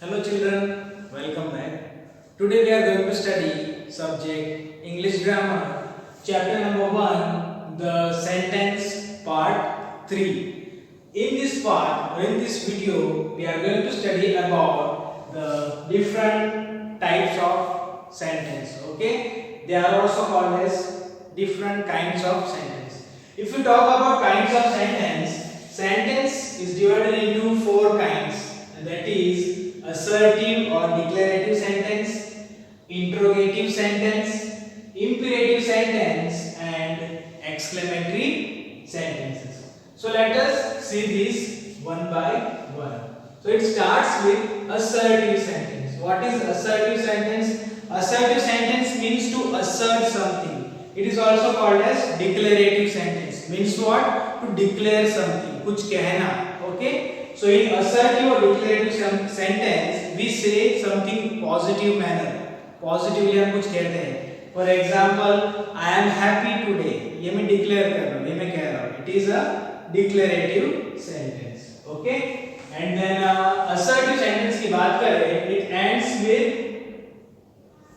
Hello children, welcome back. Today we are going to study subject English grammar, chapter number 1, the sentence part 3. In this part or in this video, we are going to study about the different types of sentence. Okay, they are also called as different kinds of sentence. If you talk about kinds of sentence is divided into 4 kinds, and that is assertive or declarative sentence, interrogative sentence, imperative sentence, and exclamatory sentences. So let us see these one by one. So it starts with assertive sentence. What is assertive sentence? Assertive sentence means to assert something. It is also called as declarative sentence. Means what? To declare something, कुछ कहना. Okay? So in assertive or declarative sentence, we say something positive manner. Positively हम कुछ कहते हैं. For example, I am happy today. ये मैं declare कर रहा हूँ, ये मैं कह रहा हूँ. It is a declarative sentence. Okay? And then assertive sentence की बात करें, it ends with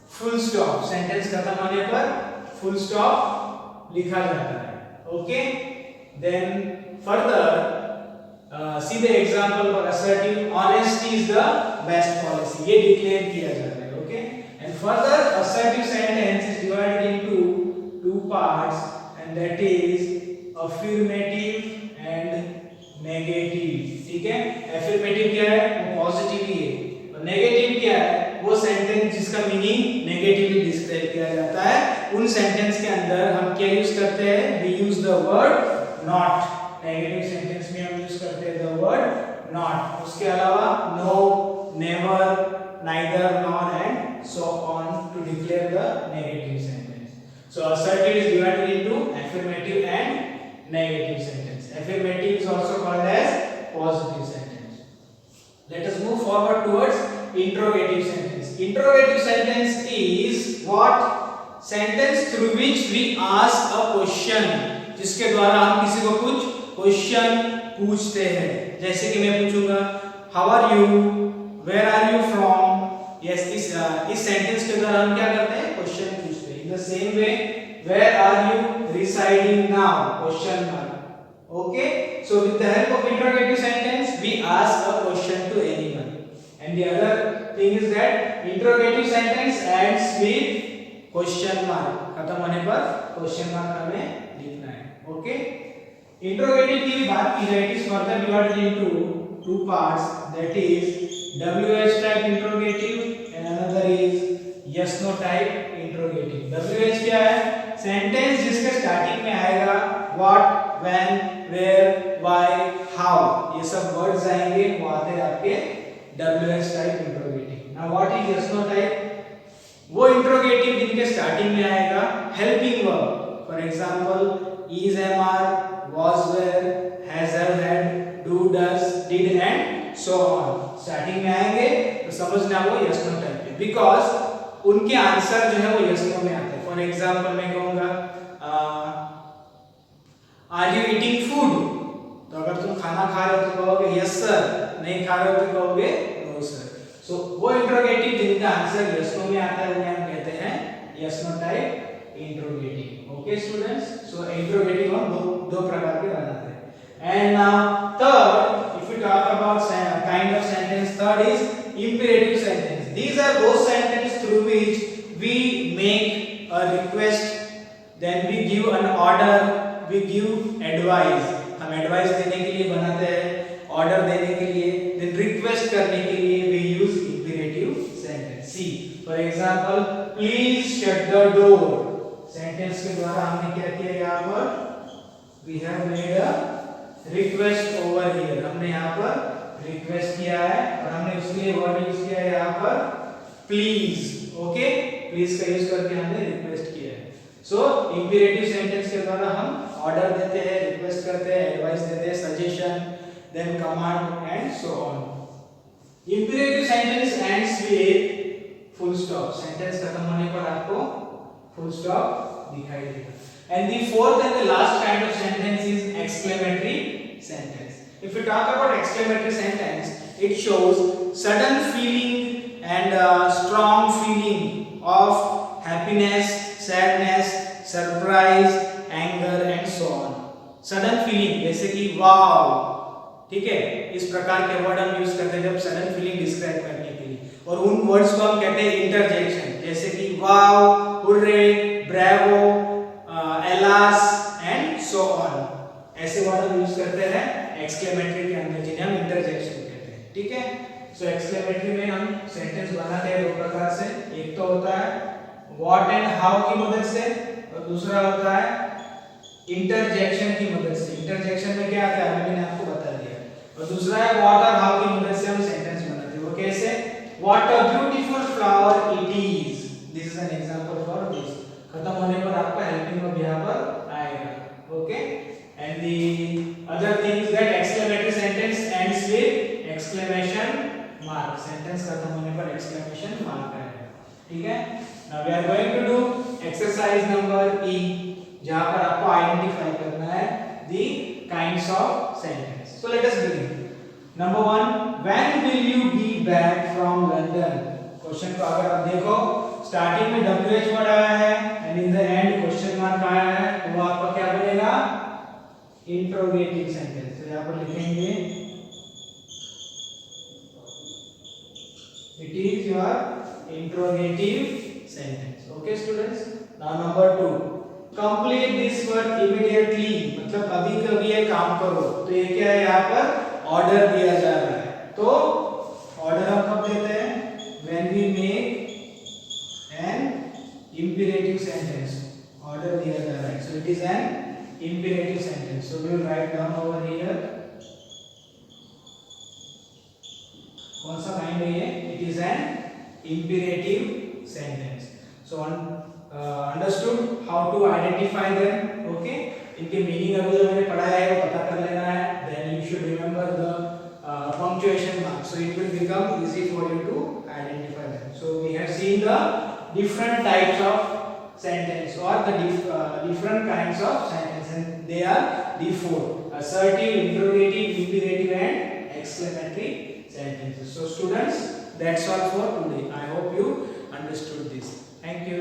full stop. Sentence खत्म होने पर full stop लिखा जाता है. Okay? Then further. See the example for assertive. Honesty is the best policy. ये declare किया जाता है. Okay. And further, assertive sentence is divided into 2 parts, and that is affirmative and negative. ठीक है? Affirmative क्या है? वो positive ही है. और negative क्या है? वो sentence जिसका meaning negatively describe किया जाता है. उन sentence के अंदर हम क्या use करते हैं? We use the word not. Negative sentence में हम यूज करते हैं द वर्ड नॉट. उसके अलावा no, never, neither, nor and so on to declare the negative sentence. So assertive is divided into affirmative and negative sentence. Affirmative is also called as positive sentence. Let us move forward towards interrogative sentence. Interrogative sentence is what? Sentence through which we ask a question. जिसके द्वारा हम किसी को कुछ question पूछते हैं. जैसे कि मैं पूछूंगा how are you, where are you from. Yes, इस सेंटेंस के द्वारा हम क्या करते हैं? क्वेश्चन पूछते हैं. In the same way where are you residing now, question mark. Okay, so with the help of interrogative sentence we ask a question to anyone. And the other thing is that interrogative sentence ends with question mark. खत्म होने पर question mark हमें लिखना है. Okay, interrogative की बात की जाए, it is further divided into 2 parts, that is WH type interrogative and another is yes no type interrogative. WH क्या है? सेंटेंस जिसके स्टार्टिंग में आएगा what, when, where, why, how, ये सब वर्ड्स आएंगे, वो आते हैं आपके WH type interrogative. Now what is yes no type? वो इंट्रोगेटिव जिनके स्टार्टिंग में आएगा helping verb. For example is, am, are, was, were, has, have, had, do, does, did and so on. Starting में आएंगे तो समझना वो yes no टाइप है, बिकॉज उनके आंसर जो है वो yes no में आते हैं. फॉर एग्जांपल मैं कहूंगा आर यू ईटिंग फूड, तो अगर तुम खाना खा रहे हो तो कहोगे यस सर, नहीं खा रहे हो तो कहोगे नो सर. सो वो इंट्रोगेटिव जिनका आंसर yes no में आता है उन्हें हम कहते हैं yes no type interrogative. Okay students, so interrogative हम दो प्रकार के बनाते हैं. And now third, if you talk about kind of sentence, third is imperative sentence. These are those sentence through which we make a request, then we give an order, we give advice. हम advice देने के लिए बनाते हैं, order देने के लिए, then request करने के लिए we use imperative sentence. See for example please shut the door. Sentence के द्वारा हमने क्या किया? यहाँ पर we have made a request over here. हमने यहाँ पर रिक्वेस्ट किया है और हमने उसके लिए वर्ड यूज किया है यहाँ पर प्लीज. ओके, प्लीज का यूज करके हमने रिक्वेस्ट किया है. सो इंपेरेटिव सेंटेंस के द्वारा हम ऑर्डर देते हैं, रिक्वेस्ट करते हैं, एडवाइस देते हैं, suggestion, then command and so on. Imperative sentence ends with full stop. Sentence खत्म होने पर आपको full stop दिखाई देगा. And the fourth and the last kind of sentence is exclamatory sentence. If you talk about exclamatory sentence, it shows sudden feeling and strong feeling of happiness, sadness, surprise, anger and so on. Sudden feeling जैसे कि वाव, ठीक है, इस प्रकार के word हम use करते हैं जब सडन फीलिंग डिस्क्राइब करने के लिए, और उन वर्ड्स को हम कहते हैं इंटरजेक्शन, जैसे कि wow, hurray, bravo, alas and so on. ऐसे वर्ड हम यूज करते हैं एक्सक्लेमेटरी के अंदर, जिन्हें हम इंटरजेक्शन कहते हैं, ठीक है। सो एक्सक्लेमेटरी में हम सेंटेंस बनाते हैं दो प्रकार से, एक तो होता है व्हाट एंड हाउ की मदद से, और दूसरा होता है इंटरजेक्शन की मदद से। इंटरजेक्शन में क्या आता है मैंने आपको बता दिया, और दूसरा है व्हाट और हाउ की मदद से हम सेंटेंस बनाते हैं। वो कैसे? What a beautiful flower it is, this is an example for this. खत्म होने पर आपका हेल्पिंग वर्ब यहां पर आएगा, okay. And the other thing is that exclamatory sentence ends with exclamation mark, sentence खत्म होने पर एक्सक्लेमेशन मार्क आएगा, ठीक है। Now we are going to do exercise number E, जहां पर आपको आइडेंटिफाई करना है the kinds of sentence. So let us begin. Number 1, when will you be back from London. Question को अगर आप देखो, स्टार्टिंग में WH वर्ड आया है and in the end question mark आया है, तो वो आपका क्या बनेगा? Interrogative sentence. तो यहां पर लिखेंगे it is your interrogative sentence, okay students. Now number 2, complete this work immediately, मतलब अभी कभी ये काम करो। तो ये क्या है, यहाँ पर ऑर्डर दिया जा रहा है। तो ऑर्डर हम कब देते हैं? When we make an imperative sentence, order दिया जा रहा है, so it is an imperative sentence. So we will write down over here कौन सा काइंड है ये, it is an imperative sentence. So understood how to identify them, okay। इनके meaning अभी जो मैंने पढ़ाया है वो पता कर लेना है, then you should remember the punctuation mark, so it will become easy for you to identify them। So we have seen the different types of sentence or the different kinds of sentence, and they are the four: assertive, interrogative, imperative and exclamatory sentences। So students, that's all for today. I hope you understood this. Thank you.